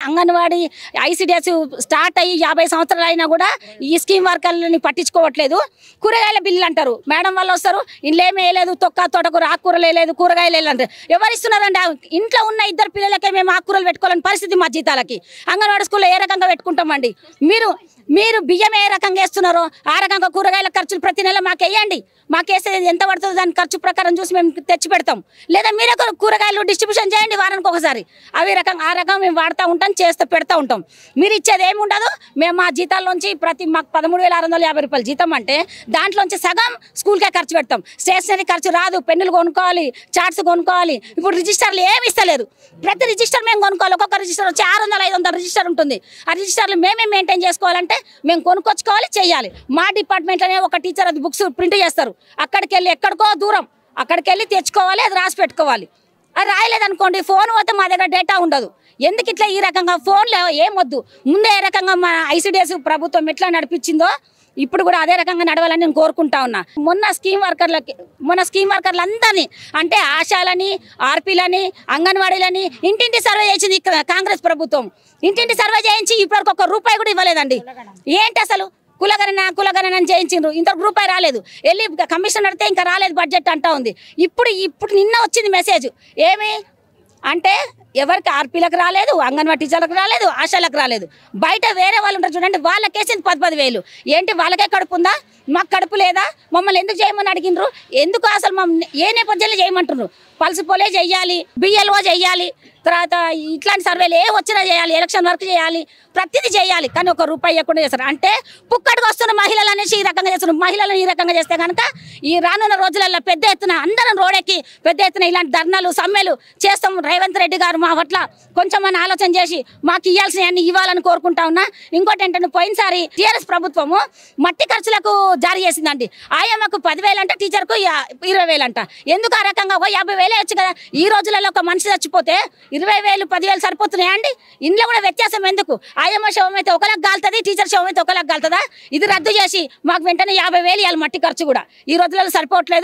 Anganwadi ICDS start అయ్యి 50 సంవత్సరాలు అయినా కూడా ఈ స్కీమ్ వర్కర్లని పట్టించుకోవట్లేదు. కూరగాయల బిల్లులు అంటారు, మేడం వాళ్ళు వస్తారు, ఇంట్లో ఏమీ వేయలేదు, తొక్క తోటకూర ఆకుకూరలు వేయలేదు, కూరగాయలు వేయలేదు. ఎవరు ఇస్తున్నారండి? ఇంట్లో ఉన్న 2 పిల్లలకే మేము ఆకుకూరలు పెట్టుకోవాలని పరిస్థితి మా జీతాలకి. అంగన్వాడీ స్కూల్లో ఏ రకంగా పెట్టుకుంటామండి? మీరు బియ్యం ఏ రకంగా వేస్తున్నారో ఆ రకంగా కూరగాయల ఖర్చులు ప్రతి నెల మాకు వేయండి. మాకేస్తే ఎంత పడుతుందో దాని ఖర్చు ప్రకారం చూసి మేము తెచ్చి పెడతాం. లేదా మీరే కూరగాయలు డిస్ట్రిబ్యూషన్ చేయండి వారానికి ఒకసారి. ఆ రకంగా మేము వాడుతూ ఉంటాం, పెడతా ఉంటాం. మీరు ఇచ్చేది ఏమి ఉండదు. మేము మా జీతాల్లోంచి మాకు 13,650 రూపాయలు జీతం అంటే దాంట్లోంచి సగం స్కూల్కే ఖర్చు పెడతాం. స్టేషనరీ ఖర్చు రాదు, పెన్నులు కొనుక్కోవాలి, చార్ట్స్ కొనుక్కోవాలి. ఇప్పుడు రిజిస్టర్లు ఏమి ఇస్తలేరు. ప్రతి రిజిస్టర్ మేము కొనుక్కోవాలి. ఒక్కొక్క రిజిస్టర్ వచ్చి 600-500 రిజిస్టర్ ఉంటుంది. ఆ రిజిస్టర్లు మేమే మెయింటైన్ చేసుకోవాలంటే మేము కొనుక్కొచ్చుకోవాలి, చేయాలి. మా డిపార్ట్మెంట్లోనే ఒక టీచర్ అది బుక్స్ ప్రింట్ చేస్తారు. అక్కడికి వెళ్ళి ఎక్కడికో దూరం అక్కడికి వెళ్ళి తెచ్చుకోవాలి, అది రాసి పెట్టుకోవాలి. అది రాయలేదనుకోండి, ఫోన్ పోతే మా దగ్గర డేటా ఉండదు. ఎందుకు ఇట్లా ఈ రకంగా ఫోన్లో ఏమొద్దు. ముందే ఏ రకంగా మా ఐసిడిఎస్ ప్రభుత్వం ఎట్లా నడిపించిందో ఇప్పుడు కూడా అదే రకంగా నడవాలని నేను కోరుకుంటా ఉన్నా. మొన్న స్కీమ్ వర్కర్లందరినీ అంటే ఆశాలని, ఆర్పీలని, అంగన్వాడీలని ఇంటింటి సర్వే చేసింది కాంగ్రెస్ ప్రభుత్వం. ఇంటింటి సర్వే చేయించి ఇప్పటివరకు ₹1 కూడా ఇవ్వలేదండి. ఏంటి అసలు? కులగణన అని చేయించిండ్రు, ఇంతకు రూపాయి రాలేదు. వెళ్ళి కమిషన్ అడితే ఇంకా రాలేదు బడ్జెట్ అంటా ఉంది. ఇప్పుడు నిన్న వచ్చింది మెసేజ్. ఏమి అంటే ఎవరికి ఆర్పీలకు రాలేదు, అంగన్వాడీ టీచర్లకు రాలేదు, ఆశాలకు రాలేదు. బయట వేరే వాళ్ళు ఉంటారు చూడండి, వాళ్ళకేసింది 10,000. ఏంటి వాళ్ళకే కడుపు ఉందా? మాకు కడుపు లేదా? మమ్మల్ని ఎందుకు చేయమని అడిగినరు? ఎందుకు అసలు ఏ నేపథ్యంలో చేయమంటున్నారు? పల్స్ పోలే చేయాలి, బిఎల్ఓ చేయాలి, తర్వాత ఇట్లాంటి సర్వేలు ఏ వచ్చినా చేయాలి, ఎలక్షన్ వర్క్ చేయాలి, ప్రతిదీ చేయాలి. కానీ ₹1 ఇవ్వకుండా చేస్తారు. అంటే పుక్కడికి వస్తున్న మహిళలు అనేసి ఈ రకంగా చేస్తున్నారు. మహిళలను ఈ రకంగా చేస్తే కనుక ఈ రానున్న రోజులలో పెద్ద ఎత్తున అందరం రోడెక్కి పెద్ద ఎత్తున ఇలాంటి ధర్నాలు, సమ్మెలు చేస్తాం. రేవంత్ రెడ్డి గారు మా పట్ల కొంచెం ఆలోచన చేసి మాకు ఇవ్వాల్సినవన్నీ ఇవ్వాలని కోరుకుంటా ఉన్నా. ఇంకోటి ఏంటంటే పోయినసారి టీఆర్ఎస్ ప్రభుత్వము మట్టి ఖర్చులకు జారీ చేసిందండి. ఆయమ్మకు 10,000 అంట, టీచర్కు 20,000 అంట. ఎందుకు ఆ రకంగా 50,000 వచ్చు కదా? ఈ రోజులలో ఒక మనిషి చచ్చిపోతే 20,000, 10,000 సరిపోతున్నాయా అండి? ఇంట్లో కూడా వ్యత్యాసం ఎందుకు? ఆయమ్మ శవం అయితే ఒకలాగా గాలుతుంది, టీచర్ శవం అయితే ఒకలాగా గాలుతుందా? ఇది రద్దు చేసి మాకు వెంటనే 50,000 ఇవ్వాలి. మట్టి ఖర్చు కూడా ఈ రోజులలో సరిపోవట్లేదు.